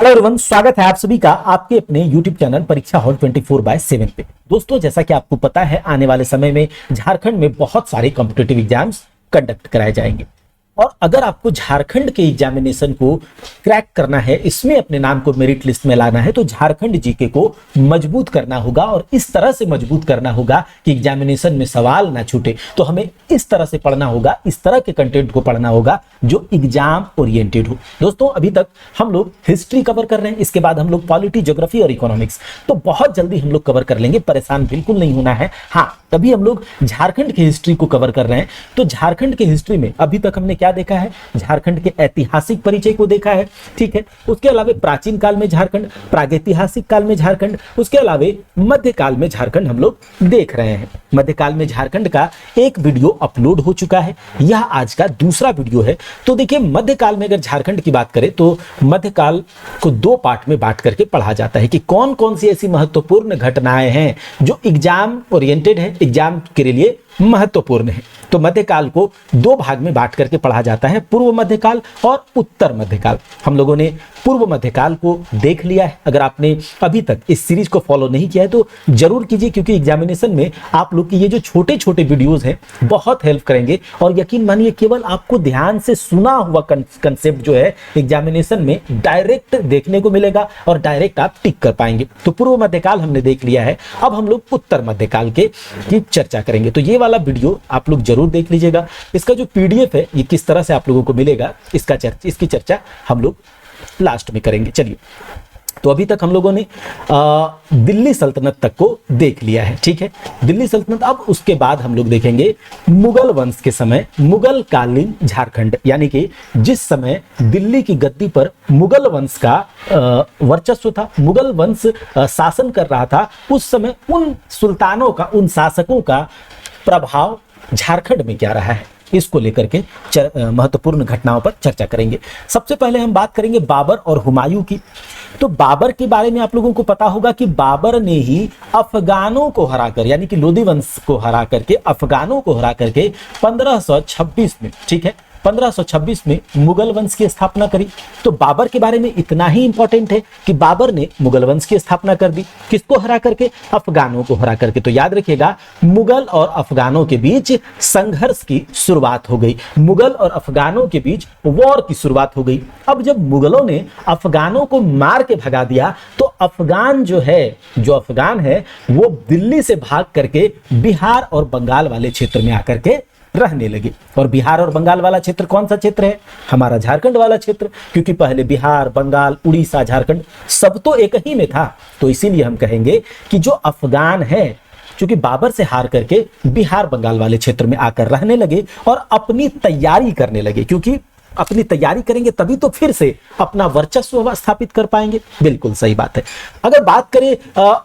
Hello everyone, स्वागत है आप सभी का आपके अपने YouTube चैनल परीक्षा हॉल 24/7 पे। दोस्तों, जैसा कि आपको पता है, आने वाले समय में झारखंड में बहुत सारे कॉम्पिटिटिव एग्जाम्स कंडक्ट कराए जाएंगे और अगर आपको झारखंड के एग्जामिनेशन को क्रैक करना है, इसमें अपने नाम को मेरिट लिस्ट में लाना है, तो झारखंड जीके को मजबूत करना होगा और इस तरह से मजबूत करना होगा कि एग्जामिनेशन में सवाल ना छूटे। तो हमें इस तरह से पढ़ना होगा, इस तरह के कंटेंट को पढ़ना होगा जो एग्जाम ओरिएंटेड हो। दोस्तों, अभी तक हम लोग हिस्ट्री कवर कर रहे हैं, इसके बाद हम लोग पॉलिटी, ज्योग्राफी और इकोनॉमिक्स, तो बहुत जल्दी हम लोग कवर कर लेंगे, परेशान बिल्कुल नहीं होना है। हाँ, तभी हम लोग झारखंड की हिस्ट्री को कवर कर रहे हैं। तो झारखंड की हिस्ट्री में अभी तक हमने क्या देखा है? झारखंड के ऐतिहासिक परिचय को देखा है, ठीक है। उसके अलावा प्राचीन काल में झारखंड, प्रागैतिहासिक काल में झारखंड, उसके अलावा मध्यकाल में झारखंड हम लोग देख रहे हैं। मध्यकाल में झारखंड का एक वीडियो अपलोड हो चुका है, यह आज का दूसरा वीडियो है। तो देखिए, मध्यकाल में अगर झारखंड की बात करें तो मध्यकाल को दो पार्ट में बांट करके पढ़ा जाता है कि कौन कौन सी ऐसी महत्वपूर्ण घटनाएं हैं जो एग्जाम ओरिएंटेड है, एग्जाम के लिए महत्वपूर्ण है। तो मध्यकाल को दो भाग में बांट करके पढ़ा जाता है, पूर्व मध्यकाल और उत्तर मध्यकाल। हम लोगों ने पूर्व मध्यकाल को देख लिया है। अगर आपने अभी तक इस सीरीज को फॉलो नहीं किया है तो जरूर कीजिए, क्योंकि एग्जामिनेशन में आप लोग की ये जो छोटे छोटे वीडियोस हैं बहुत हेल्प करेंगे। और यकीन मानिए, केवल आपको ध्यान से सुना हुआ कंसेप्ट जो है एग्जामिनेशन में डायरेक्ट देखने को मिलेगा और डायरेक्ट आप टिक कर पाएंगे। तो पूर्व मध्यकाल हमने देख लिया है, अब हम लोग उत्तर मध्यकाल की चर्चा करेंगे। तो ये वाला वीडियो आप लोग जरूर देख लीजिएगा। इसका जो पीडीएफ है ये किस तरह से आप लोगों को मिलेगा, इसकी चर्चा हम लोग लास्ट में करेंगे। चलिए, तो अभी तक हम लोगों ने दिल्ली सल्तनत तक को देख लिया है, ठीक है। दिल्ली सल्तनत, अब उसके बाद हम लोग देखेंगे मुगल वंश के समय, मुगल कालीन झारखंड, यानी कि जिस समय दिल्ली की गद्दी पर मुगल वंश का वर्चस्व था, मुगल वंश शासन कर रहा था, उस समय उन सुल्तानों का, उन शासकों का प्रभाव झारखंड में क्या रहा है, इसको लेकर के महत्वपूर्ण घटनाओं पर चर्चा करेंगे। सबसे पहले हम बात करेंगे बाबर और हुमायूं की। तो बाबर के बारे में आप लोगों को पता होगा कि बाबर ने ही अफगानों को हराकर, यानी कि लोदी वंश को हरा करके, अफगानों को हरा करके 1526 में, ठीक है, 1526 में मुगल वंश की स्थापना करी। तो बाबर के बारे में इतना ही इंपॉर्टेंट है कि बाबर ने मुगल वंश की स्थापना कर दी, किसको हरा करके? अफगानों को हरा करके। तो याद रखिएगा, मुगल और अफगानों के बीच संघर्ष की शुरुआत हो गई, मुगल और अफगानों के बीच वॉर की शुरुआत हो गई। अब जब मुगलों ने अफगानों को मार के भगा दिया तो अफगान जो अफगान है वो दिल्ली से भाग करके बिहार और बंगाल वाले क्षेत्र में आकर के रहने लगे। और बिहार और बंगाल वाला क्षेत्र कौन सा क्षेत्र है? हमारा झारखंड वाला क्षेत्र, क्योंकि पहले बिहार, बंगाल, उड़ीसा, झारखंड सब तो एक ही में था। तो इसीलिए हम कहेंगे कि जो अफगान है, क्योंकि बाबर से हार करके बिहार, बंगाल वाले क्षेत्र में आकर रहने लगे और अपनी तैयारी करने लगे, क्योंकि अपनी तैयारी करेंगे तभी तो फिर से अपना वर्चस्व स्थापित कर पाएंगे। बिल्कुल सही बात है। अगर बात करें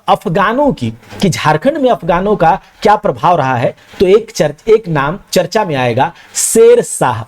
अफगानों की, कि झारखंड में अफगानों का क्या प्रभाव रहा है, तो एक नाम चर्चा में आएगा, शेर शाह।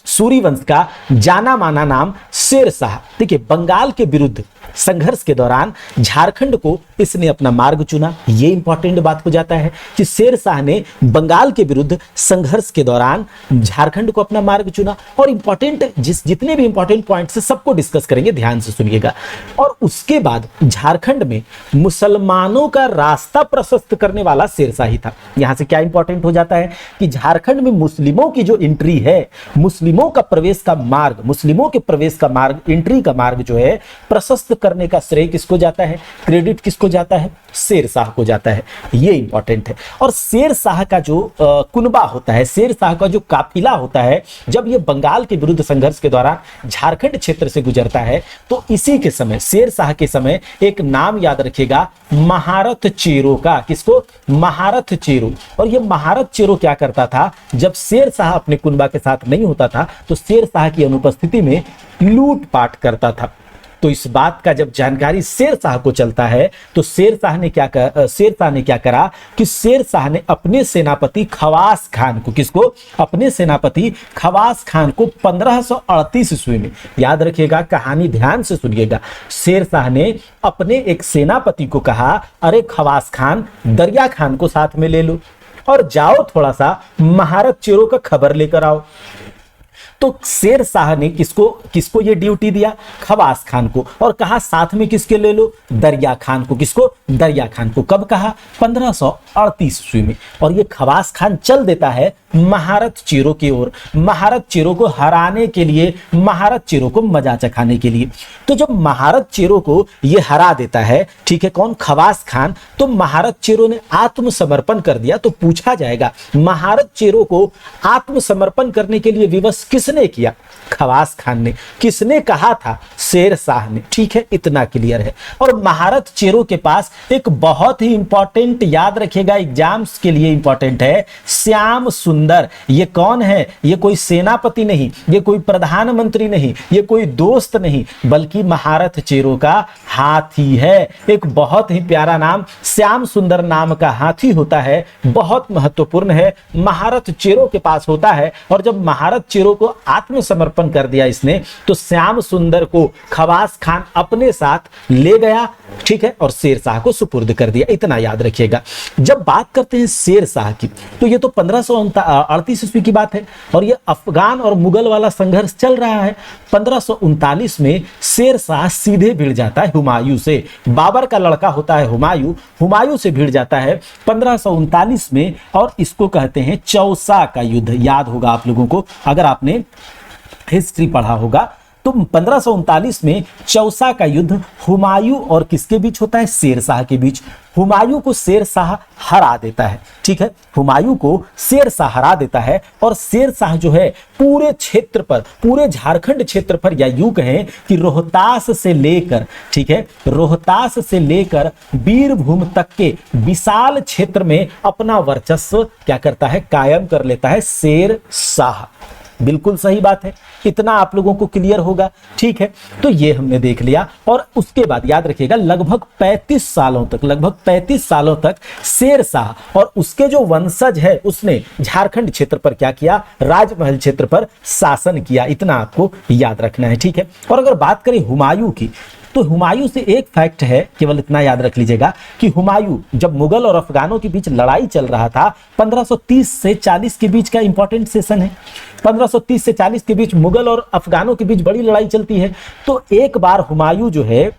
सूरी वंश का जाना माना नाम शेर शाह। देखिए, बंगाल के विरुद्ध संघर्ष के दौरान झारखंड को इसने अपना मार्ग चुना। ये इंपॉर्टेंट बात हो जाता है कि शेर शाह ने बंगाल के विरुद्ध संघर्ष के दौरान झारखंड को अपना मार्ग चुना। और इंपॉर्टेंट जितने भी इंपॉर्टेंट पॉइंट्स है सबको डिस्कस करेंगे, ध्यान से सुनिएगा। और उसके बाद झारखंड में मुसलमानों का रास्ता प्रशस्त करने वाला शेर शाह ही था। यहां से क्या इंपॉर्टेंट हो जाता है कि झारखंड में मुस्लिमों की जो एंट्री है, मुस्लिमों का प्रवेश का मार्ग, मुस्लिमों के प्रवेश का मार्ग, एंट्री का मार्ग जो है प्रशस्त करने का श्रेय किसको जाता है, क्रेडिट किसको जाता है? शेर शाह को जाता है। ये इंपॉर्टेंट है। और शेर शाह का जो कुनबा होता है, शेर शाह का जो काफिला होता है, जब ये बंगाल के विरुद्ध संघर्ष के दौरान झारखंड क्षेत्र से गुजरता है, तो इसी के समय, शेर शाह के समय, एक नाम याद रखिएगा, महारथ चेरो का। किसको? महारथ चेरो। और ये महारथ चेरो क्या करता था? जब शेर शाह अपने कुनबा के साथ नहीं होता था तो शेर शाह की अनुपस्थिति में लूटपाट करता था। तो इस बात का जब जानकारी शेर शाह को चलता है तो शेर शाह ने क्या करा कि शेर शाह ने अपने सेनापति खवास खान को, किसको? अपने सेनापति खवास खान को 1538 ईस्वी में, याद रखिएगा, कहानी ध्यान से सुनिएगा, शेर शाह ने अपने एक सेनापति को कहा, अरे खवास खान, दरिया खान को साथ में ले लो और जाओ थोड़ा सा महारथ चेरो का खबर लेकर आओ। तो शेर शाह ने किसको किसको ये ड्यूटी दिया? खवास खान को। और कहा साथ में किसके ले लो? दरिया खान को। किसको? दरिया खान को। कब कहा? 1538 ईस्वी में। और ये खवास खान चल देता है महारत चेरो की ओर, महारत चेरो को हराने के लिए, महारत चेरो को मजा चखाने के लिए। तो जब महारत चेरो को ये हरा देता है, ठीक है, कौन? खवास खान, तो महारत चेरो ने आत्मसमर्पण कर दिया। तो पूछा जाएगा महारत चेरो को आत्मसमर्पण करने के लिए विवश किसने किया? खवास खान ने। किसने कहा था? शेर शाह ने। ठीक है, इतना क्लियर है। और महारत चेरो के पास एक बहुत ही इंपॉर्टेंट, याद रखिएगा एग्जाम्स के लिए इंपॉर्टेंट है, श्याम सुंदर। ये कौन है? ये कोई सेनापति नहीं, ये कोई प्रधानमंत्री नहीं, ये कोई दोस्त नहीं, बल्कि महारत चेरो का हाथी है। एक बहुत ही प्यारा नाम, श्याम सुंदर नाम का हाथी होता है, बहुत महत्वपूर्ण है, महारत चेरो के पास होता है। और जब महारत चेरो को आत्मसमर्पण कर दिया इसने, तो श्याम सुंदर को खवास खान अपने साथ ले गया, ठीक है, और शेर शाह को सुपुर्द कर दिया। इतना याद रखिएगा। जब बात करते हैं शेर शाह की, तो ये तो 1538 ईस्वी की बात है, और ये अफगान और मुगल वाला संघर्ष चल रहा है। 1539 में शेर शाह सीधे भिड़ जाता है हुमायूं से। बाबर का लड़का होता है हुमायूं, हुमायूं से भिड़ जाता है 1539 में, और इसको कहते हैं चौसा का युद्ध। याद होगा आप लोगों को, अगर आपने हिस्ट्री पढ़ा होगा, तो 1539 में चौसा का युद्ध हुमायूं और किसके बीच होता है? शेर शाह के बीच। हुमायूं को शेर शाह हरा देता है, ठीक है, हुमायूं को शेर शाह हरा देता है। और शेर शाह जो है पूरे क्षेत्र पर, पूरे झारखंड क्षेत्र पर, या यूं कहें कि रोहतास से लेकर, ठीक है, रोहतास से लेकर बीरभूम तक के विशाल क्षेत्र में अपना वर्चस्व क्या करता है? कायम कर लेता है शेर शाह। बिल्कुल सही बात है, इतना आप लोगों को क्लियर होगा। ठीक है, तो ये हमने देख लिया। और उसके बाद याद रखिएगा लगभग 35 सालों तक, लगभग 35 सालों तक शेर शाह और उसके जो वंशज है उसने झारखंड क्षेत्र पर क्या किया? राजमहल क्षेत्र पर शासन किया। इतना आपको याद रखना है। ठीक है, और अगर बात करें हुमायूं की, तो हुमायूं से एक फैक्ट है, केवल इतना याद रख लीजिएगा कि हुमायूं जब मुगल और अफगानों के बीच लड़ाई चल रहा था, 1530 से 40 के बीच का इंपॉर्टेंट सेशन है। 1530 से 40 के बीच मुगल और अफगानों के बीच बड़ी लड़ाई चलती है। तो एक बार हुमायूं जो है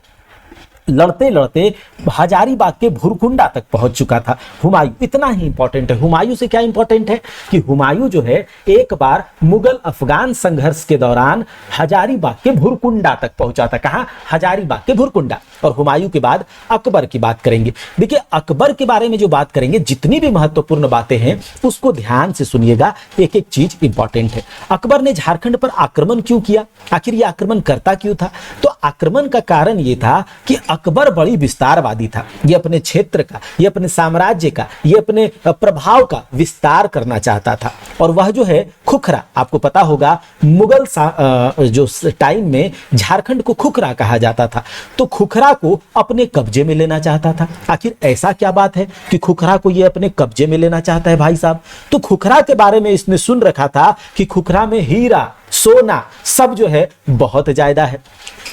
लड़ते लड़ते हजारीबाग के भुरकुंडा तक पहुंच चुका था। हुमायूं, इतना ही इंपॉर्टेंट है। हुमायूं से क्या इंपॉर्टेंट है कि हुमायूं जो है एक बार मुगल अफगान संघर्ष के दौरान हजारीबाग के भुरकुंडा तक पहुंचा था। कहां? हजारीबाग के भुरकुंडा। और हुमायूं के बाद अकबर की बात करेंगे। देखिए अकबर के बारे में जो बात करेंगे, जितनी भी महत्वपूर्ण बातें हैं उसको ध्यान से सुनिएगा, एक एक चीज इंपॉर्टेंट है। अकबर ने झारखंड पर आक्रमण क्यों किया? आखिर ये आक्रमण करता क्यों था? तो आक्रमण का कारण ये था कि अकबर बड़ी विस्तारवादी था। ये अपने क्षेत्र का, ये अपने साम्राज्य का, ये अपने प्रभाव का विस्तार करना चाहता था। और वह जो है खुखरा, आपको पता होगा मुगल जो टाइम में झारखंड को खुखरा कहा जाता था, तो खुखरा को अपने कब्जे में लेना चाहता था। आखिर ऐसा क्या बात है कि खुखरा को ये अपने कब्जे में लेना चाहता है भाई साहब? तो खुखरा के बारे में इसने सुन रखा था कि खुखरा में हीरा सोना सब जो है बहुत ज्यादा है।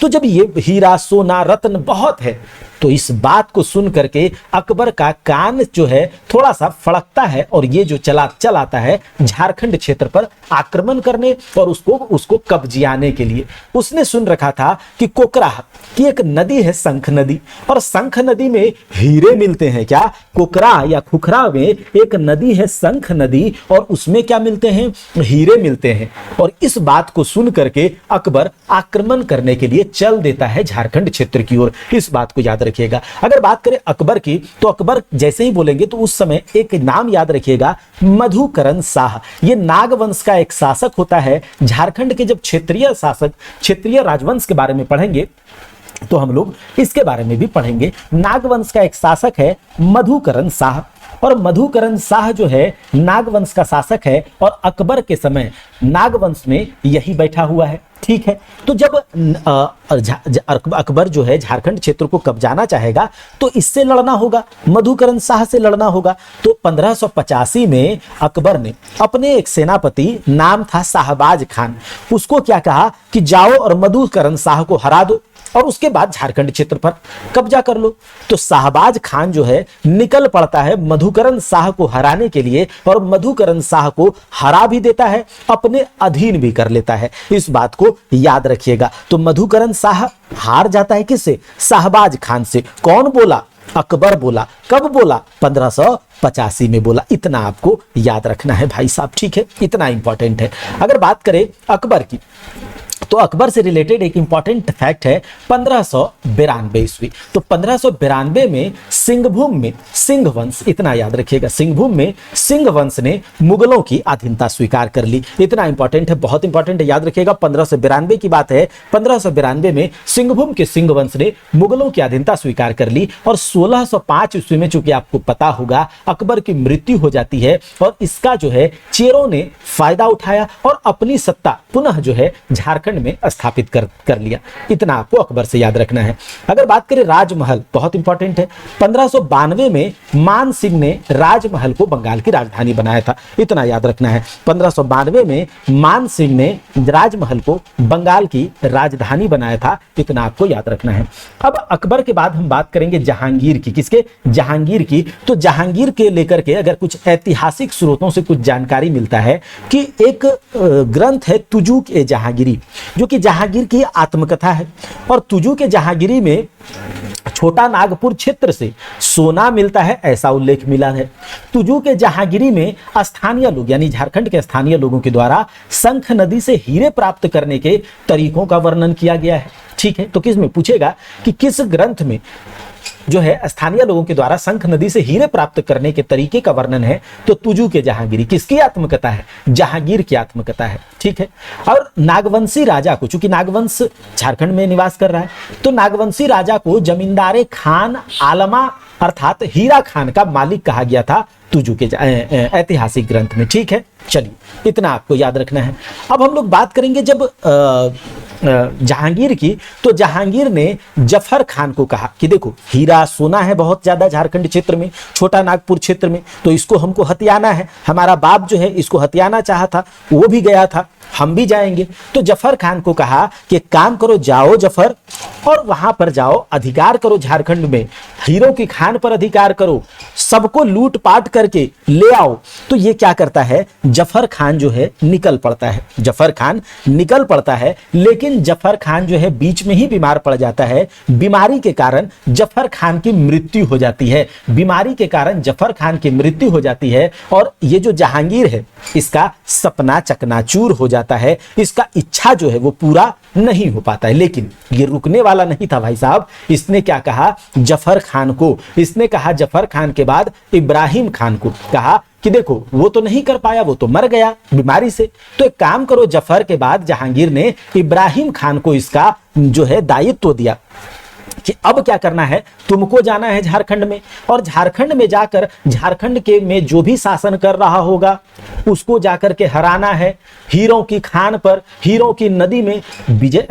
तो जब ये हीरा सोना रत्न बहुत है, तो इस बात को सुन करके अकबर का कान जो है थोड़ा सा फड़कता है, और ये जो चल आता है झारखंड क्षेत्र पर आक्रमण करने और उसको कब्जियाने के लिए। उसने सुन रखा था कि कोकरा की एक नदी है शंख नदी, और शंख नदी में हीरे मिलते हैं। क्या? कोकरा या खुखरा में एक नदी है शंख नदी, और उसमें क्या मिलते हैं? हीरे मिलते हैं। और इस बात को सुन करके अकबर आक्रमण करने के लिए चल देता है झारखंड क्षेत्र की ओर। इस बात को याद रखिएगा। अगर बात करें अकबर की, तो अकबर जैसे ही बोलेंगे तो उस समय एक नाम याद रखिएगा, मधुकरण शाह। ये नागवंश का एक शासक होता है। झारखंड के जब क्षेत्रीय शासक, क्षेत्रीय राजवंश के बारे में पढ़ेंगे तो हम लोग इसके बारे में भी पढ़ेंगे। नागवंश का एक शासक है मधुकरण शाह, और मधुकरण शाह जो है नागवंश का शासक है, और अकबर के समय नागवंश में यही बैठा हुआ है। ठीक है, तो जब अकबर जो है झारखंड क्षेत्र को कब्जाना चाहेगा तो इससे लड़ना होगा, मधुकरण शाह से लड़ना होगा। तो 1585 में अकबर ने अपने एक सेनापति, नाम था शाहबाज खान, उसको क्या कहा कि जाओ और मधुकरण शाह को हरा दो। और उसके बाद झारखंड क्षेत्र पर कब्जा कर लो। तो शाहबाज खान जो है निकल पड़ता है मधुकरण शाह को हराने के लिए, और मधुकरण शाह को हरा भी देता है, अपने अधीन भी कर लेता है। इस बात को याद रखिएगा। तो मधुकरण शाह हार जाता है किससे? शाहबाज खान से। कौन बोला? अकबर बोला। कब बोला? 1585 में बोला। इतना आपको याद रखना है भाई साहब, ठीक है, इतना इंपॉर्टेंट है। अगर बात करें अकबर की, तो अकबर से रिलेटेड एक इंपॉर्टेंट फैक्ट है 1592 ईस्वी। तो 1592 में सिंहभूम में सिंह वंश, इतना याद रखिएगा, सिंहभूम में सिंह वंश ने मुगलों की अधीनता स्वीकार कर ली। इतना इंपॉर्टेंट है, बहुत इंपॉर्टेंट है, याद रखिएगा। 1592 की बात है। 1592 में सिंहभूम के सिंह वंश ने मुगलों की अधीनता स्वीकार कर ली, और 1605 ईस्वी में, चूंकि आपको पता होगा, अकबर की मृत्यु हो जाती है, और इसका जो है चेरों ने फायदा उठाया और अपनी सत्ता पुनः जो है झारखंड में स्थापित कर लिया। इतना आपको अकबर से याद रखना है। अगर बात करें राजमहल, बहुत इंपॉर्टेंट है। 1592 में मान सिंह ने राजमहल को बंगाल की राजधानी बनाया था। इतना याद रखना है। 1592 में मान सिंह ने राजमहल को बंगाल की राजधानी बनाया था। इतना आपको याद रखना है। अब अकबर के बाद हम बात करेंगे जहांगीर की। किसके? जहांगीर की। तो जहांगीर के लेकर के अगर कुछ ऐतिहासिक स्रोतों से कुछ जानकारी मिलता है कि एक ग्रंथ है तुजुक ए जहांगीरी, जो कि जहांगीर की आत्मकथा है। और तुजू के जहांगीरी में छोटा नागपुर क्षेत्र से सोना मिलता है, ऐसा उल्लेख मिला है। तुजू के जहांगीरी में स्थानीय लोग, यानी झारखंड के स्थानीय लोगों के द्वारा शंख नदी से हीरे प्राप्त करने के तरीकों का वर्णन किया गया है। ठीक है, तो किस में पूछेगा कि किस ग्रंथ में जो है स्थानीय लोगों के द्वारा शंख नदी से हीरे प्राप्त करने के तरीके का वर्णन है। तो तुजू के जहांगीरी किसकी आत्मकथा है? जहांगीर की आत्मकथा है। ठीक है। और नागवंशी राजा को, चूंकि नागवंश झारखंड में निवास कर रहा है, तो नागवंशी राजा को जमींदारे खान आलमा अर्थात हीरा खान का मालिक कहा गया था तुजू के ऐतिहासिक ग्रंथ में। ठीक है, चलिए इतना आपको याद रखना है। अब हम लोग बात करेंगे जब जहांगीर की, तो जहांगीर ने जफर खान को कहा कि देखो हीरा सोना है बहुत ज्यादा झारखंड क्षेत्र में, छोटा नागपुर क्षेत्र में, तो इसको हमको हथियाना है। हमारा बाप जो है इसको हथियाना चाहा था, वो भी गया था, हम भी जाएंगे। तो जफर खान को कहा कि काम करो, जाओ जफर, और वहां पर जाओ, अधिकार करो झारखंड में, हीरों की खान पर अधिकार करो, सबको लूट पाट करके ले आओ। तो ये क्या करता है? जफर खान जो है निकल पड़ता है। जफर खान निकल पड़ता है, लेकिन जफर खान जो है बीच में ही बीमार पड़ जाता है। बीमारी के कारण जफर खान की मृत्यु हो जाती है। बीमारी के कारण जफर खान की मृत्यु हो जाती है, और ये जो जहांगीर है इसका सपना चकनाचूर हो जाता है। इसका इच्छा जो है वो पूरा नहीं हो पाता है। लेकिन ये रुकने वाला नहीं था भाई साहब। इसने क्या कहा? जफर खान को, इसने कहा जफर खान के बाद इब्राहिम खान को कहा कि देखो वो तो नहीं कर पाया, वो तो मर गया बीमारी से, तो एक काम करो। जफर के बाद जहांगीर ने इब्राहिम खान को इसका जो है दायित्व दिया कि अब क्या करना है, तुमको जाना है झारखंड में, और झारखंड में जाकर झारखंड के में जो भी शासन कर रहा होगा उसको जाकर के हराना है। हीरों की खान पर, हीरों की नदी में विजय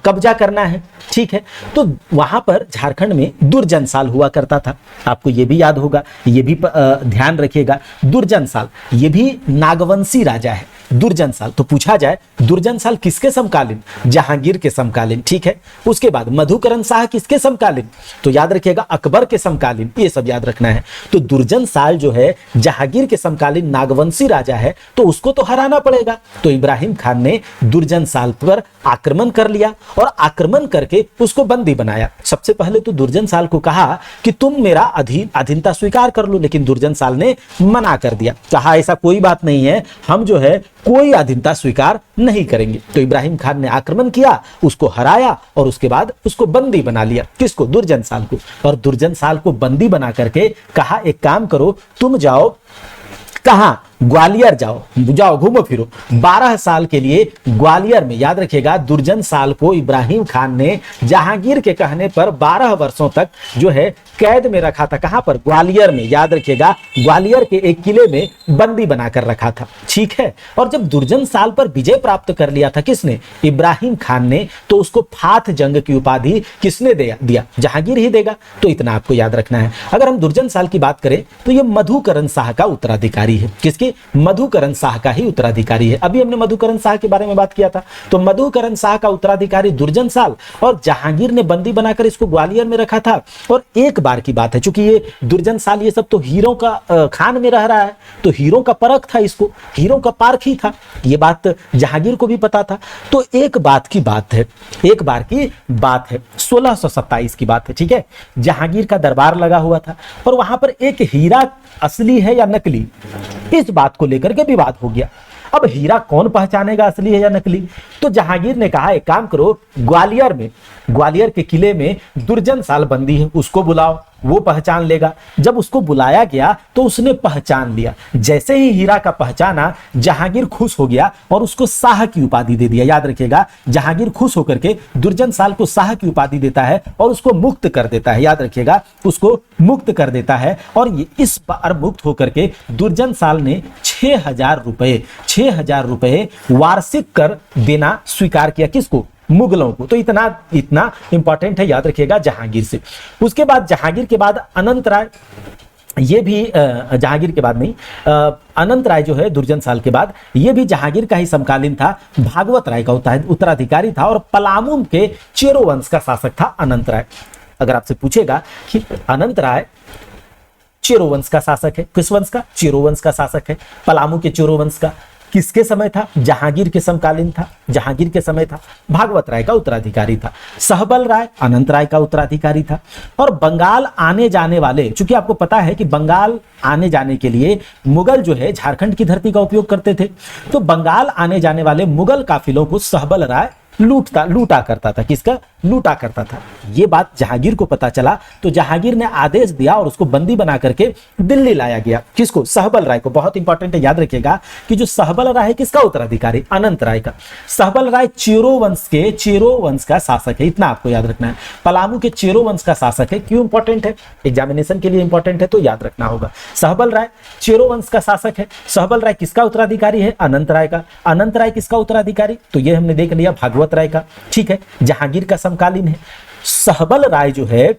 कब्जा करना है। ठीक है, तो वहां पर झारखंड में दुर्जन साल हुआ करता था, आपको ये भी याद होगा, ये भी ध्यान रखिएगा। दुर्जन साल ये भी नागवंशी राजा है। दुर्जन साल, तो पूछा जाए दुर्जन साल किसके समकालीन? जहांगीर के समकालीन। ठीक है, उसके बाद मधुकरण शाह किसके समकालीन? तो याद रखिएगा अकबर के समकालीन। ये सब याद रखना है। तो दुर्जन साल जो है जहांगीर के समकालीन नागवंशी राजा है, तो उसको तो हराना पड़ेगा। तो इब्राहिम खान ने दुर्जन साल पर आक्रमण कर लिया, और आक्रमण करके उसको बंदी बनाया। सबसे पहले तो दुर्जन साल को कहा कि तुम मेरा अधीनता स्वीकार कर लो, लेकिन दुर्जन साल ने मना कर दिया, कहा ऐसा कोई बात नहीं है, हम जो है कोई अधीनता स्वीकार नहीं करेंगे। तो इब्राहिम खान ने आक्रमण किया, उसको हराया, और उसके बाद उसको बंदी बना लिया। किसको? दुर्जन साल को। और दुर्जन साल को बंदी बना करके कहा एक काम करो, तुम जाओ, कहां? ग्वालियर जाओ, जाओ घूमो फिरो। 12 साल के लिए ग्वालियर में, याद रखिएगा दुर्जन साल को इब्राहिम खान ने जहांगीर के कहने पर 12 वर्षों तक जो है कैद में रखा था। कहां पर? ग्वालियर में। याद रखिएगा ग्वालियर के एक किले में बंदी बनाकर रखा था। ठीक है, और जब दुर्जन साल पर विजय प्राप्त कर लिया था किसने? इब्राहिम खान ने, तो उसको फात जंग की उपाधि किसने दिया? जहांगीर ही देगा। तो इतना आपको याद रखना है। अगर हम दुर्जन साल की बात करें तो यह मधुकरण शाह का उत्तराधिकारी है। किसकी? ये मधुकरण शाह का ही उत्तराधिकारी है। अभी हमने मधुकरण शाह के बारे में बात किया था। तो मधुकरण शाह का उत्तराधिकारी दुर्जन साल, और जहांगीर ने बंदी बनाकर इसको ग्वालियर में रखा था। और एक बार की बात है, चूंकि ये दुर्जन साल ये सब तो हीरों का खान में रह रहा है, तो हीरों का परख था, इसको हीरों का पार्क ही था, ये बात जहांगीर को भी पता था। तो एक बार की बात है 1627 की बात है, ठीक है। जहांगीर का दरबार लगा हुआ था और वहां पर एक हीरा असली है या नकली, इस बात को लेकर के विवाद हो गया। अब हीरा कौन पहचानेगा असली है या नकली? तो जहांगीर ने कहा एक काम करो, ग्वालियर के किले में दुर्जन साल बंदी है, उसको बुलाओ, वो पहचान लेगा। जब उसको बुलाया गया तो उसने पहचान लिया। जैसे ही हीरा का पहचाना, जहांगीर खुश हो गया और उसको शाह की उपाधि दे दिया। याद रखिएगा, जहांगीर खुश होकर के दुर्जन साल को शाह की उपाधि देता है और उसको मुक्त कर देता है। याद रखिएगा, उसको मुक्त कर देता है। और ये इस बार मुक्त होकर के दुर्जन साल ने 6,000 रुपए वार्षिक कर देना स्वीकार किया। किसको? मुगलों को। तो इतना इंपॉर्टेंट है, याद रखिएगा, जहांगीर से। उसके बाद जहांगीर के बाद अनंत राय, ये भी जहांगीर के बाद नहीं, अनंत राय जो है दुर्जन साल के बाद, ये भी जहांगीर का ही समकालीन था। भागवत राय का उत्तराधिकारी था और पलामू के चेरो वंश का शासक था अनंत राय। अगर आपसे पूछेगा कि अनंत राय चेरो वंश का शासक है, किस वंश का? चेरो वंश का शासक है। पलामू के चेरो वंश का किसके समय था? जहांगीर के समकालीन था, जहांगीर के समय था। भागवत राय का उत्तराधिकारी था। सहबल राय अनंत राय का उत्तराधिकारी था। और बंगाल आने जाने वाले, चूंकि आपको पता है कि बंगाल आने जाने के लिए मुगल जो है झारखंड की धरती का उपयोग करते थे, तो बंगाल आने जाने वाले मुगल काफिलों को सहबल राय लूटा करता था। किसका? लूटा करता था। यह बात जहांगीर को पता चला तो जहांगीर ने आदेश दिया और उसको बंदी बना करके दिल्ली लाया गया। किसको? सहबल राय को। बहुत इंपॉर्टेंट है, याद रखिएगा कि जो सहबल राय है किसका उत्तराधिकारी? अनंत राय का। सहबल राय चेरो वंश का शासक है, इतना आपको याद रखना है। पलामू के चेरो वंश का शासक है। क्यों इंपॉर्टेंट है? एग्जामिनेशन के लिए इंपॉर्टेंट है, तो याद रखना होगा। सहबल राय चेरो वंश का शासक है। सहबल राय किसका उत्तराधिकारी है? अनंत राय का। अनंत राय किसका उत्तराधिकारी? तो यह हमने देख लिया, भागवत राय का, ठीक है। जहांगीर का समकालीन है। सहबल राय जो है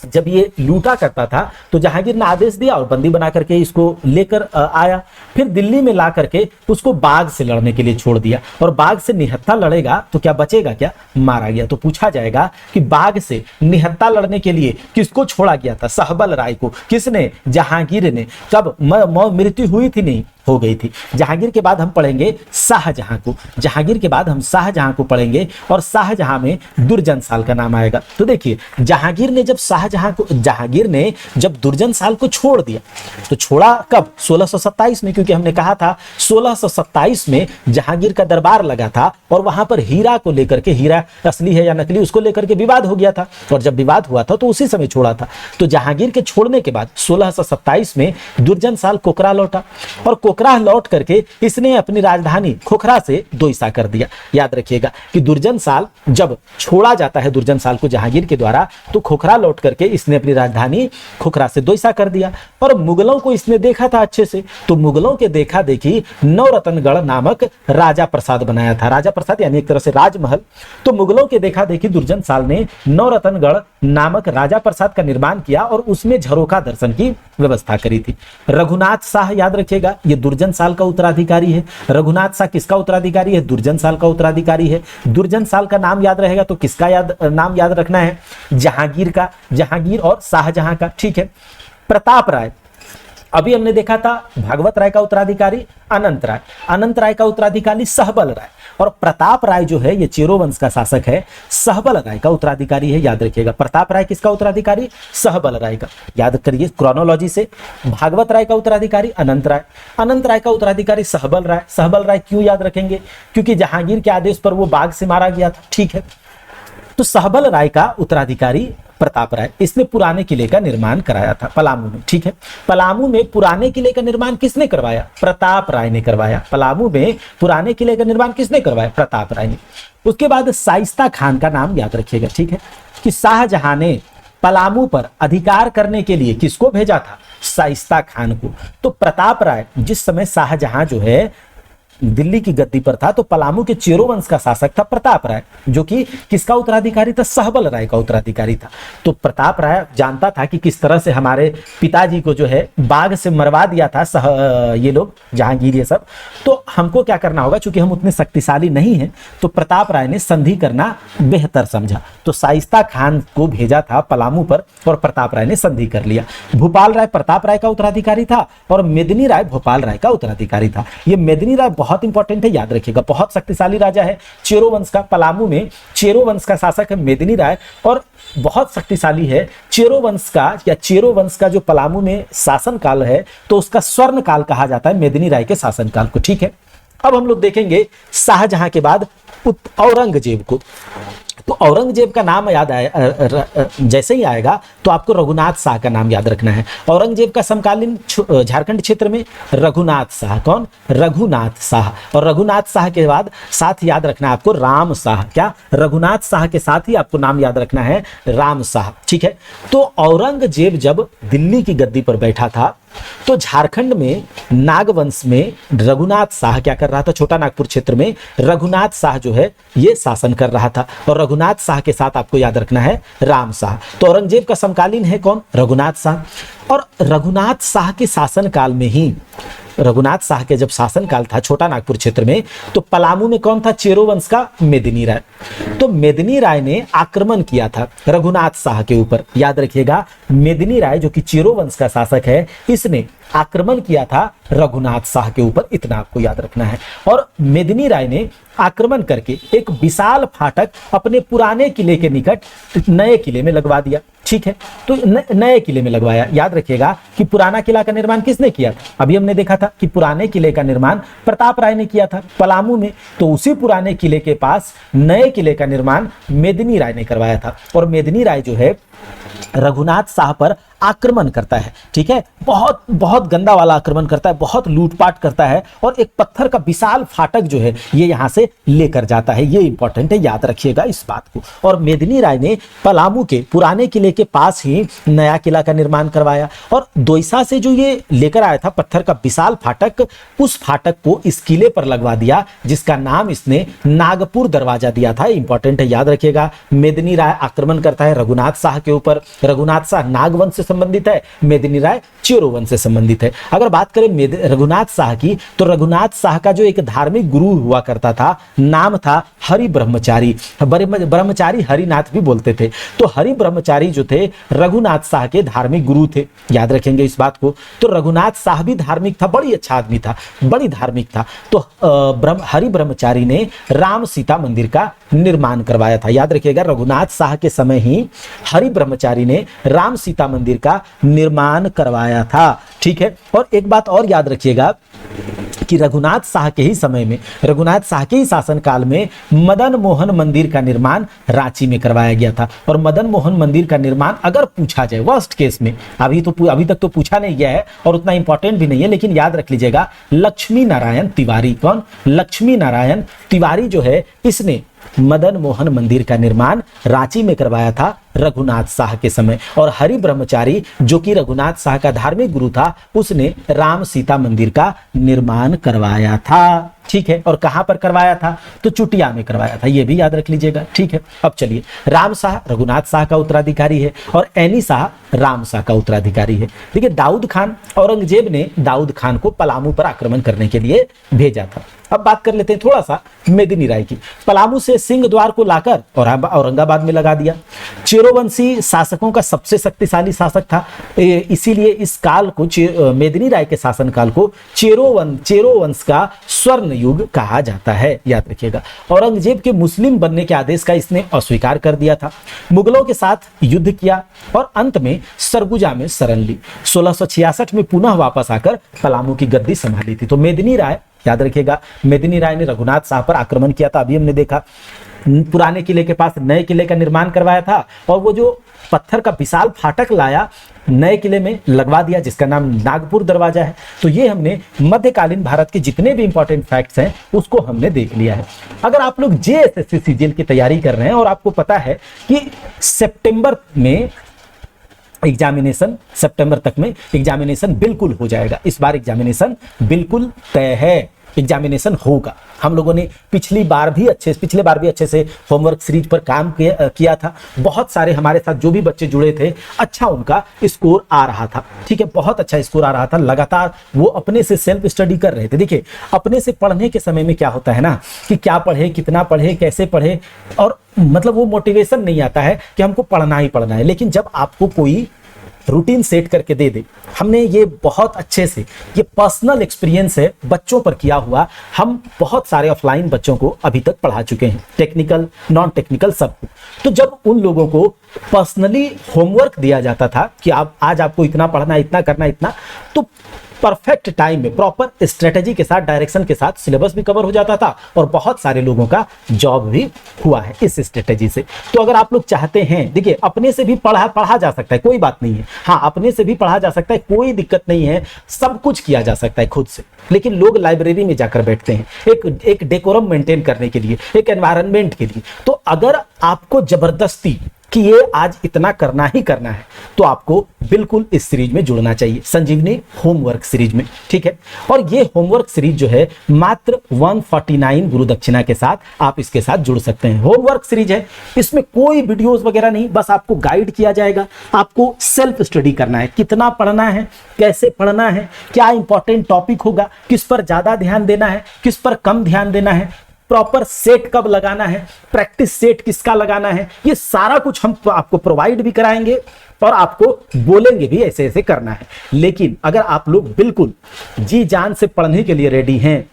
जब ये लूटा करता था तो जहांगीर ने आदेश दिया और बंदी बना करके इसको लेकर आया। फिर दिल्ली में ला करके उसको बाघ से लड़ने के लिए छोड़ दिया। और बाघ से निहत्था लड़ेगा तो क्या बचेगा? क्या? मारा गया। तो पूछा जाएगा कि बाघ से निहत्था लड़ने के लिए किसको छोड़ा गया था? सहबल राय को। किसने? जहांगीर ने। कब मृत्यु हुई थी? नहीं, हो गई थी। जहांगीर के बाद हम पढ़ेंगे शाहजहां को। जहांगीर के बाद हम शाहजहां को पढ़ेंगे और शाहजहां में दुर्जन साल का नाम आएगा। तो देखिए, जहांगीर ने जब दुर्जन साल को छोड़ दिया, तो छोड़ा कब? 1627 में, क्योंकि हमने कहा था 1627 में जहांगीर का दरबार लगा था और वहां पर हीरा को लेकर के, हीरा असली है या नकली, उसको लेकर के विवाद हो गया था। और जब विवाद हुआ था तो उसी समय छोड़ा था। तो जहांगीर के छोड़ने के बाद 1627 में दुर्जन साल कोकरा लौटा और कोकरा लौट करके इसने अपनी राजधानी खोखरा से दोईसा कर दिया। याद रखिएगा कि दुर्जन साल जब छोड़ा जाता है, दुर्जन साल को जहांगीर के द्वारा, तो खोखरा लौट करके इसने अपनी राजधानी खोखरा से दोईसा कर दिया। और मुगलों को इसने देखा था अच्छे से, तो मुगलों के देखा देखी नवरत्नगढ़ नामक राजा प्रसाद बनाया था। राजा प्रसाद यानी एक तरह से राजमहल। तो मुगलों के देखा देखी दुर्जन साल ने नवरत्नगढ़ नामक राजा प्रसाद का निर्माण किया और उसमें झरोखा दर्शन की व्यवस्था करी थी। रघुनाथ शाह, याद रखिएगा, ये दुर्जन साल का उत्तराधिकारी है। रघुनाथ शाह किसका उत्तराधिकारी है? दुर्जन साल का उत्तराधिकारी है। दुर्जन साल का नाम याद रहेगा तो किसका नाम याद रखना है? जहांगीर का, जहांगीर और शाहजहां का, ठीक है। प्रताप राय, अभी हमने देखा था भागवत राय का उत्तराधिकारी अनंत राय, अनंत राय का उत्तराधिकारी सहबल राय, और प्रताप राय जो है ये चेरो वंश का शासक है, सहबल राय का उत्तराधिकारी है। याद रखिएगा, प्रताप राय किसका उत्तराधिकारी? सहबल राय का। याद करिए क्रोनोलॉजी से, भागवत राय का उत्तराधिकारी अनंत राय, अनंत राय का उत्तराधिकारी सहबल राय। सहबल राय क्यों याद रखेंगे? क्योंकि जहांगीर के आदेश पर वो बाघ से मारा गया था, ठीक है। तो सहबल राय का उत्तराधिकारी प्रताप राय, इसने पुराने किले का निर्माण कराया था पलामू में, ठीक है। पलामू में पुराने किले का निर्माण किसने करवाया? प्रताप राय ने करवाया। पलामू में पुराने किले का निर्माण किसने करवाया? प्रताप राय ने। उसके बाद शाइस्ता खान का नाम याद रखिएगा, ठीक है, कि शाहजहां ने पलामू पर अधिकार करने के लिए किसको भेजा था? शाइस्ता खान को। तो प्रताप राय, जिस समय शाहजहां जो है दिल्ली की गद्दी पर था तो पलामू के चेरो वंश का शासक था प्रताप राय, जो कि किसका उत्तराधिकारी था? सहबल राय का उत्तराधिकारी था। तो प्रताप राय जानता था कि किस तरह से हमारे पिताजी को जो है बाघ से मरवा दिया था ये लोग जहांगीर ये सब, तो हमको क्या करना होगा, चूंकि हम उतने शक्तिशाली नहीं हैं, तो प्रताप राय ने संधि करना बेहतर समझा। तो शाइस्ता खान को भेजा था पलामू पर और प्रताप राय ने संधि कर लिया। भूपाल राय प्रताप राय का उत्तराधिकारी था और मेदिनी राय भोपाल राय का उत्तराधिकारी था। ये मेदिनी राय बहुत इंपॉर्टेंट है, याद रखिएगा, बहुत शक्तिशाली राजा है। चेरो वंश का, पलामू में चेरो वंश का शासक है मेदिनी राय और बहुत शक्तिशाली है। चेरो वंश का या चेरो वंश का जो पलामू में शासन काल है तो उसका स्वर्ण काल कहा जाता है मेदिनी राय के शासन काल को। ठीक है, अब हम लोग देखेंगे शाहजहां के बाद औरंगजेब को। तो औरंगजेब का नाम याद आए जैसे ही आएगा तो आपको रघुनाथ शाह का नाम याद रखना है। औरंगजेब का समकालीन झारखंड क्षेत्र में रघुनाथ शाह, कौन? रघुनाथ शाह। और रघुनाथ शाह के बाद साथ याद रखना है आपको राम शाह। क्या? रघुनाथ शाह के साथ ही आपको नाम याद रखना है राम शाह। ठीक है, तो औरंगजेब जब दिल्ली की गद्दी पर बैठा था तो झारखंड में नागवंश में रघुनाथ शाह क्या कर रहा था? छोटा नागपुर क्षेत्र में रघुनाथ शाह जो है ये शासन कर रहा था और रघुनाथ शाह के साथ आपको याद रखना है राम शाह। तो औरंगजेब का समकालीन है कौन? रघुनाथ शाह। और रघुनाथ शाह के शासन काल में ही, रघुनाथ शाह के जब शासन काल था छोटा नागपुर क्षेत्र में, तो पलामू में कौन था? चेरो वंश का मेदिनी राय। तो मेदिनी राय ने आक्रमण किया था रघुनाथ शाह के ऊपर। याद रखिएगा, मेदिनी राय जो कि चेरो वंश का शासक है, इसने आक्रमण किया था रघुनाथ शाह के ऊपर, इतना आपको याद रखना है। और मेदिनी राय ने आक्रमण करके एक विशाल फाटक अपने पुराने किले के निकट नए किले में लगवा दिया। ठीक है, तो नए किले में लगवाया। याद रखिएगा कि पुराना किला का निर्माण किसने किया था? अभी हमने देखा था कि पुराने किले का निर्माण प्रताप राय ने किया था पलामू में, तो उसी पुराने किले के पास नए किले का निर्माण मेदिनी राय ने करवाया था। और मेदिनी राय जो है रघुनाथ शाह पर आक्रमण करता है। ठीक है, बहुत बहुत गंदा वाला आक्रमण करता है, बहुत लूटपाट करता है और एक पत्थर का विशाल फाटक जो है ये यहां से लेकर जाता है। ये इंपॉर्टेंट है, याद रखिएगा इस बात को। और मेदिनी राय ने पलामू के पुराने किले के पास ही नया किला का निर्माण करवाया और दोईसा से जो ये लेकर आया था पत्थर का विशाल फाटक, उस फाटक को इस किले पर लगवा दिया, जिसका नाम इसने नागपुर दरवाजा दिया था। इंपॉर्टेंट है, याद रखिएगा। मेदिनी राय आक्रमण करता है रघुनाथ शाह के ऊपर। रघुनाथ शाह नागवंश से संबंधित है, मेदिनी राय चेरो वंश से संबंधित है। अगर बात करें रघुनाथ शाह की, तो रघुनाथ शाह का जो एक धार्मिक गुरु हुआ करता था, नाम था हरि ब्रह्मचारी। ब्रह्मचारी हरिनाथ भी बोलते थे। तो हरि ब्रह्मचारी जो थे रघुनाथ शाह के धार्मिक गुरु थे, याद रखेंगे इस बात को। तो रघुनाथ शाह भी धार्मिक था, बड़ी अच्छा आदमी था, बड़ी धार्मिक था। तो हरि ब्रह्मचारी ने राम सीता मंदिर का निर्माण करवाया था। याद रखिएगा, रघुनाथ शाह के समय ही हरि ब्रह्मचारी ने राम सीता मंदिर का निर्माण करवाया था। ठीक है, और एक बात और याद रखिएगा कि रघुनाथ शाह के ही समय में, रघुनाथ शाह के ही शासन काल में मदन मोहन मंदिर का निर्माण रांची में करवाया गया था। और मदन मोहन मंदिर का निर्माण अगर पूछा जाए वर्स्ट केस में, अभी तक तो पूछा नहीं गया है और उतना इंपॉर्टेंट भी नहीं है, लेकिन याद रख लीजिएगा, लक्ष्मी नारायण तिवारी। कौन? लक्ष्मी नारायण तिवारी जो है, इसने मदन मोहन मंदिर का निर्माण रांची में करवाया था रघुनाथ शाह के समय। और हरि ब्रह्मचारी जो कि रघुनाथ शाह का धार्मिक गुरु था, उसने राम सीता मंदिर का निर्माण करवाया था। ठीक है, और कहां पर करवाया था? तो चुटिया में करवाया था, ये भी याद रख लीजिएगा। ठीक है, अब चलिए, राम शाह रघुनाथ शाह का उत्तराधिकारी है और एनी शाह राम शाह का उत्तराधिकारी है। देखिए, दाऊद खान, औरंगजेब ने दाऊद खान को पलामू पर आक्रमण करने के लिए भेजा था। अब बात कर लेते हैं थोड़ा सा मेदिनी राय की। पलामू से सिंह द्वार को लाकर और औरंगाबाद में लगा दिया। चेरोवंशी शासकों का सबसे शक्तिशाली शासक था, इसीलिए इस काल को मेदिनी राय के शासन काल को चेरो वंश का स्वर्ण युग कहा जाता है। याद रखिएगा, औरंगजेब के मुस्लिम बनने के आदेश का इसने अस्वीकार कर दिया था। मुगलों के साथ युद्ध किया और अंत में सरगुजा में शरण ली। 1666 में पुनः वापस आकर पलामू की गद्दी संभाली थी। तो मेदिनी राय, याद रखिएगा, मेदिनी राय ने रघुनाथ शाह पर आक्रमण किया था। अभी हमने देखा, पुराने किले के पास नए किले का निर्माण करवाया था और वो जो पत्थर का विशाल फाटक लाया नए किले में लगवा दिया, जिसका नाम नागपुर दरवाजा है। तो ये हमने मध्यकालीन भारत के जितने भी इंपॉर्टेंट फैक्ट्स हैं उसको हमने देख लिया है। अगर आप लोग जेएसएससी सीजीएल की तैयारी कर रहे हैं और आपको पता है कि सितंबर में एग्जामिनेशन, सितंबर तक में एग्जामिनेशन बिल्कुल हो जाएगा, इस बार एग्जामिनेशन बिल्कुल तय है। एग्जामिनेशन होगा। हम लोगों ने पिछले बार भी अच्छे से होमवर्क सीरीज पर काम किया था। बहुत सारे हमारे साथ जो भी बच्चे जुड़े थे, अच्छा उनका स्कोर आ रहा था, ठीक है, बहुत अच्छा स्कोर आ रहा था। लगातार वो अपने से सेल्फ स्टडी कर रहे थे। देखिए, अपने से पढ़ने के समय में क्या होता है ना कि क्या पढ़े, कितना पढ़े, कैसे पढ़े, और मतलब वो मोटिवेशन नहीं आता है कि हमको पढ़ना ही पढ़ना है। लेकिन जब आपको कोई रूटीन सेट करके दे दे, हमने ये बहुत अच्छे से, ये पर्सनल एक्सपीरियंस है बच्चों पर किया हुआ। हम बहुत सारे ऑफलाइन बच्चों को अभी तक पढ़ा चुके हैं, टेक्निकल, नॉन टेक्निकल, सबको। तो जब उन लोगों को पर्सनली होमवर्क दिया जाता था कि आप आज आपको इतना पढ़ना, इतना करना, इतना, तो परफेक्ट टाइम में प्रॉपर स्ट्रेटेजी के साथ, डायरेक्शन के साथ सिलेबस भी कवर हो जाता था और बहुत सारे लोगों का जॉब भी हुआ है इस स्ट्रेटेजी से। तो अगर आप लोग चाहते हैं, देखिए, अपने से भी पढ़ा जा सकता है, कोई बात नहीं है। हाँ, अपने से भी पढ़ा जा सकता है, कोई दिक्कत नहीं है, सब कुछ किया जा सकता है खुद से। लेकिन लोग लाइब्रेरी में जाकर बैठते हैं एक डेकोरम मेंटेन करने के लिए, एक एनवायरनमेंट के लिए। तो अगर आपको जबरदस्ती कि ये आज इतना करना ही करना है, तो आपको बिल्कुल इस सीरीज में जुड़ना चाहिए, संजीवनी होमवर्क सीरीज में, ठीक है। और ये होमवर्क सीरीज जो है मात्र 149 गुरु दक्षिणा के साथ आप इसके साथ जुड़ सकते हैं। होमवर्क सीरीज है, इसमें कोई वीडियोस वगैरह नहीं, बस आपको गाइड किया जाएगा। आपको सेल्फ स्टडी करना है, कितना पढ़ना है, कैसे पढ़ना है, क्या इंपॉर्टेंट टॉपिक होगा, किस पर ज्यादा ध्यान देना है, किस पर कम ध्यान देना है, प्रॉपर सेट कब लगाना है, प्रैक्टिस सेट किसका लगाना है, ये सारा कुछ हम आपको प्रोवाइड भी कराएंगे और आपको बोलेंगे भी ऐसे ऐसे करना है। लेकिन अगर आप लोग बिल्कुल जी जान से पढ़ने के लिए रेडी हैं,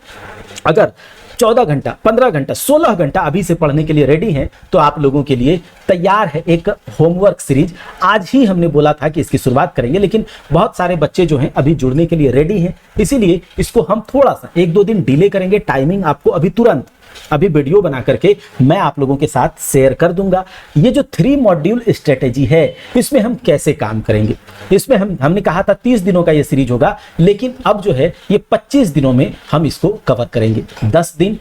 अगर 14 घंटा, 15 घंटा, 16 घंटा अभी से पढ़ने के लिए रेडी हैं, तो आप लोगों के लिए तैयार है एक होमवर्क सीरीज। आज ही हमने बोला था कि इसकी शुरुआत करेंगे, लेकिन बहुत सारे बच्चे जो हैं अभी जुड़ने के लिए रेडी हैं, इसीलिए इसको हम थोड़ा सा 1-2 दिन डिले करेंगे। टाइमिंग आपको अभी तुरंत अभी वीडियो बना करके मैं आप लोगों के साथ शेयर कर दूंगा। ये जो 3 मॉड्यूल स्ट्रेटेजी है, इसमें हम कैसे काम करेंगे, इसमें हमने कहा था 30 दिनों का ये सीरीज होगा, लेकिन अब जो है ये 25 दिनों में हम इसको कवर करेंगे। 10 दिन,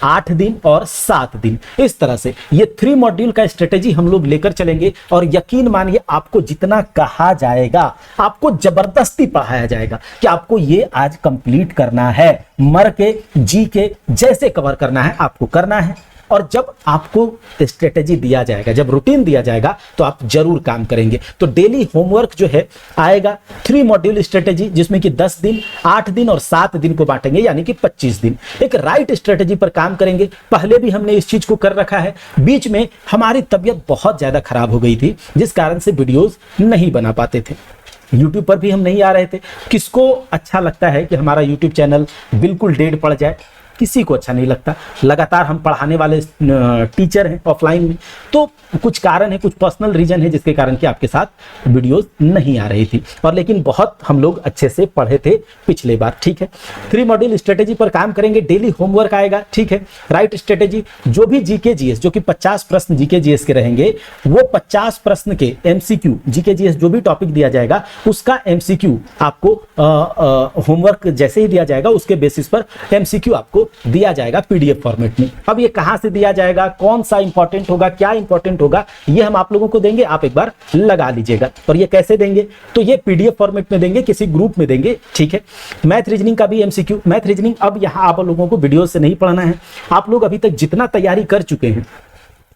8 दिन और 7 दिन, इस तरह से ये 3 मॉड्यूल का स्ट्रेटेजी हम लोग लेकर चलेंगे। और यकीन मानिए, आपको जितना कहा जाएगा, आपको जबरदस्ती पढ़ाया जाएगा कि आपको ये आज कंप्लीट करना है, मर के जी के जैसे कवर करना है आपको करना है। और जब आपको स्ट्रेटेजी दिया जाएगा, जब रूटीन दिया जाएगा, तो आप जरूर काम करेंगे। तो डेली होमवर्क जो है आएगा 3 मॉड्यूल स्ट्रेटेजी, जिसमें कि 10 दिन, 8 दिन और 7 दिन को बांटेंगे, यानी कि 25 दिन। एक राइट स्ट्रेटेजी पर काम करेंगे। पहले भी हमने इस चीज को कर रखा है। बीच में हमारी तबीयत बहुत ज्यादा खराब हो गई थी, जिस कारण से वीडियोस नहीं बना पाते थे, YouTube पर भी हम नहीं आ रहे थे। किसको अच्छा लगता है कि हमारा YouTube चैनल बिल्कुल डेड पड़ जाए? किसी को अच्छा नहीं लगता। लगातार हम पढ़ाने वाले टीचर हैं ऑफलाइन में, तो कुछ कारण है, कुछ पर्सनल रीजन है जिसके कारण कि आपके साथ वीडियोस नहीं आ रही थी। और लेकिन बहुत हम लोग अच्छे से पढ़े थे पिछले बार, ठीक है। 3 मॉड्यूल स्ट्रेटेजी पर काम करेंगे, डेली होमवर्क आएगा, ठीक है। राइट स्ट्रेटेजी, जो भी जीके जीएस, जो कि 50 प्रश्न जीके जीएस के रहेंगे, वो 50 प्रश्न के एमसीक्यू, जीके जीएस जो भी टॉपिक दिया जाएगा उसका एमसीक्यू आपको होमवर्क जैसे ही दिया जाएगा उसके बेसिस पर एमसीक्यू आपको दिया जाएगा पीडीएफ फॉर्मेट में। अब ये कहां से दिया जाएगा, कौन सा इंपॉर्टेंट होगा, क्या इंपॉर्टेंट होगा, ये हम आप लोगों को देंगे, आप एक बार लगा लीजिएगा। और ये कैसे देंगे, तो ये पीडीएफ फॉर्मेट में देंगे, किसी ग्रुप में देंगे, ठीक है। मैथ रीजनिंग का भी एमसीक्यू, मैथ रीजनिंग अब यहां आप लोगों को वीडियो से नहीं पढ़ना है। आप लोग अभी तक जितना तैयारी कर चुके हैं,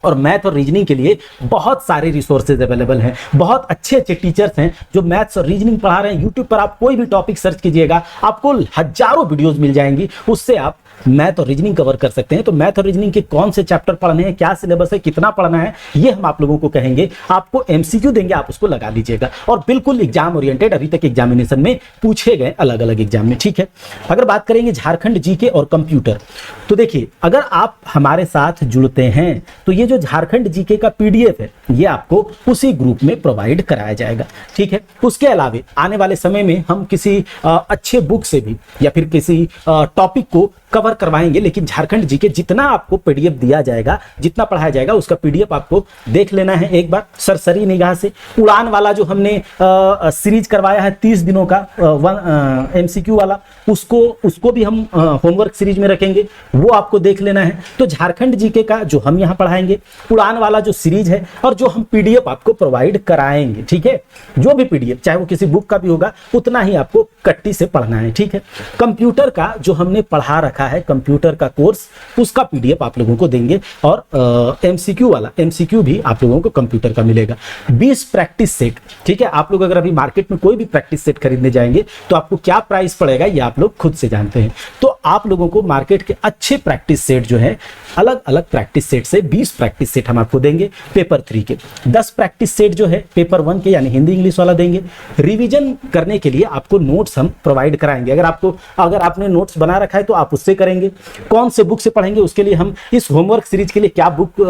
और मैथ और रीजनिंग के लिए बहुत सारे रिसोर्सेज अवेलेबल हैं, बहुत अच्छे अच्छे टीचर्स हैं जो मैथ्स और रीजनिंग पढ़ा रहे हैं। यूट्यूब पर आप कोई भी टॉपिक सर्च कीजिएगा, आपको हजारों वीडियोस मिल जाएंगी, उससे आप मैथ और रीजनिंग कवर कर सकते हैं। तो मैथ और रीजनिंग के कौन से चैप्टर पढ़ने हैं, क्या सिलेबस है, कितना पढ़ना है, ये हम आप लोगों को कहेंगे। आपको एमसीक्यू देंगे, आप उसको लगा लीजिएगा। और बिल्कुल एग्जाम ओरिएंटेड, अभी तक एग्जामिनेशन में पूछे गए अलग अलग एग्जाम में, ठीक है। अगर बात करेंगे झारखंड जीके और कंप्यूटर, तो देखिए, अगर आप हमारे साथ जुड़ते हैं तो ये जो झारखंड जीके का पीडीएफ है, ये आपको उसी ग्रुप में प्रोवाइड कराया जाएगा, ठीक है। उसके अलावा आने वाले समय में हम किसी अच्छे बुक से भी या फिर किसी टॉपिक को कवर करवाएंगे, लेकिन झारखंड जीके जितना आपको पीडीएफ दिया जाएगा, जितना पढ़ाया जाएगा, उसका पीडीएफ आपको देख लेना है एक बार सरसरी निगाह से। उड़ान वाला जो हमने सीरीज करवाया है 30 दिनों का एमसीक्यू वाला, उसको भी हम होमवर्क सीरीज में रखेंगे, वो आपको देख लेना है। तो झारखंड जीके का जो हम यहाँ पढ़ाएंगे जाएंगे, उड़ान वाला जो सीरीज है और जो हम पीडीएफ आपको प्रोवाइड कराएंगे। ठीक है, जो भी पीडीएफ चाहे वो किसी बुक का भी होगा उतना ही आपको कट्टी से पढ़ना है। ठीक है, कंप्यूटर का जो हमने पढ़ा रखा है कंप्यूटर का कोर्स, उसका पीडीएफ आप लोगों को देंगे और एमसीक्यू वाला एमसीक्यू भी आप लोगों को कंप्यूटर का मिलेगा। 20 प्रैक्टिस सेट। ठीक है, आप लोग अगर अभी मार्केट में कोई भी प्रैक्टिस सेट खरीदने जाएंगे तो आपको क्या प्राइस पड़ेगा ये आप लोग खुद से जानते हैं। तो आप लोगों को मार्केट के अच्छे प्रैक्टिस सेट जो है, अलग अलग प्रैक्टिस सेट से 20 प्रैक्टिस सेट हम आपको देंगे पेपर 3 के, 10 प्रैक्टिस सेट जो है पेपर 1 के यानी हिंदी इंग्लिश वाला देंगे। रिवीजन करने के लिए आपको नोट्स हम प्रोवाइड कराएंगे। अगर आपने नोट्स बना रखा है तो आप उससे करेंगे। कौन से बुक से पढ़ेंगे उसके लिए हम इस होमवर्क सीरीज के लिए क्या बुक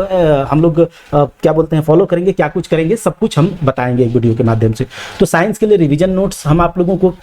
हम लोग क्या बोलते हैं फॉलो करेंगे, क्या कुछ करेंगे, सब कुछ हम बताएंगे एक वीडियो के माध्यम से। तो साइंस के लिए रिवीजन नोट्स हम आप लोगों को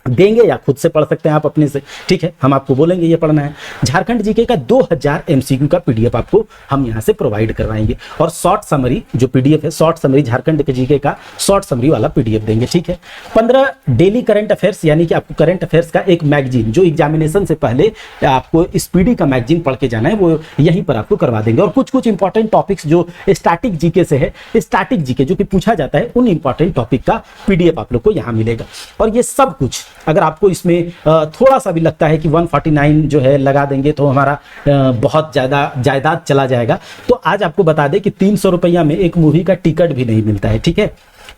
देंगे या खुद से पढ़ सकते हैं आप अपने से। ठीक है, हम आपको बोलेंगे ये पढ़ना है। झारखंड जीके का 2000 एमसीक्यू का पीडीएफ आपको हम यहां से प्रोवाइड करवाएंगे और शॉर्ट समरी जो पीडीएफ है, शॉर्ट समरी झारखंड के जीके का शॉर्ट समरी वाला पीडीएफ देंगे। ठीक है, 15 डेली करंट अफेयर्स यानी कि आपको करंट अफेयर्स का एक मैगजीन जो एग्जामिनेशन से पहले आपको स्पीडी का मैगजीन पढ़ के जाना है वो यहीं पर आपको करवा देंगे। और कुछ कुछ इंपॉर्टेंट टॉपिक्स जो स्टैटिक जीके से है, स्टैटिक जीके जो कि पूछा जाता है, उन इंपॉर्टेंट टॉपिक का पीडीएफ आप लोग को यहाँ मिलेगा। और ये सब कुछ अगर आपको इसमें थोड़ा सा भी लगता है कि 149 जो है लगा देंगे तो हमारा बहुत ज़्यादा जायदाद चला जाएगा, तो आज आपको बता दें कि 300 रुपया में एक मूवी का टिकट भी नहीं मिलता है। ठीक है,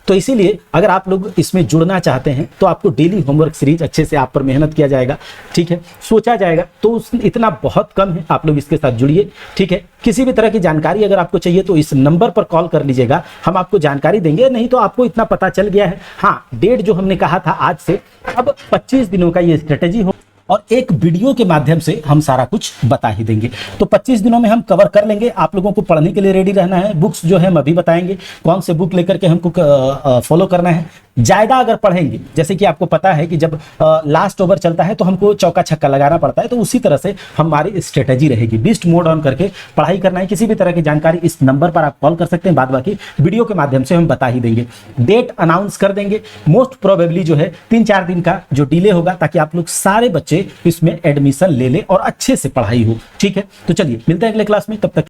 तो इसीलिए अगर आप लोग इसमें जुड़ना चाहते हैं तो आपको डेली होमवर्क सीरीज अच्छे से आप पर मेहनत किया जाएगा। ठीक है, सोचा जाएगा, तो इतना बहुत कम है, आप लोग इसके साथ जुड़िए। ठीक है, किसी भी तरह की जानकारी अगर आपको चाहिए तो इस नंबर पर कॉल कर लीजिएगा, हम आपको जानकारी देंगे। नहीं तो आपको इतना पता चल गया है। हाँ, डेट जो हमने कहा था आज से अब 25 दिनों का ये स्ट्रेटेजी हो और एक वीडियो के माध्यम से हम सारा कुछ बता ही देंगे। तो 25 दिनों में हम कवर कर लेंगे। आप लोगों को पढ़ने के लिए रेडी रहना है। बुक्स जो है हम अभी बताएंगे कौन से बुक लेकर के हमको फॉलो करना है। ज्यादा अगर पढ़ेंगे, जैसे कि आपको पता है कि जब लास्ट ओवर चलता है तो हमको चौका छक्का लगाना पड़ता है, तो उसी तरह से हमारी स्ट्रेटेजी रहेगी। बीस्ट मोड ऑन करके पढ़ाई करना है। किसी भी तरह की जानकारी इस नंबर पर आप कॉल कर सकते हैं, बाद बाकी वीडियो के माध्यम से हम बता ही देंगे। डेट अनाउंस कर देंगे। मोस्ट प्रोबेबली जो है 3-4 दिन का जो डिले होगा, ताकि आप लोग सारे बच्चे इसमें एडमिशन ले लें और अच्छे से पढ़ाई हो। ठीक है, तो चलिए मिलते हैं अगले क्लास में, तब तक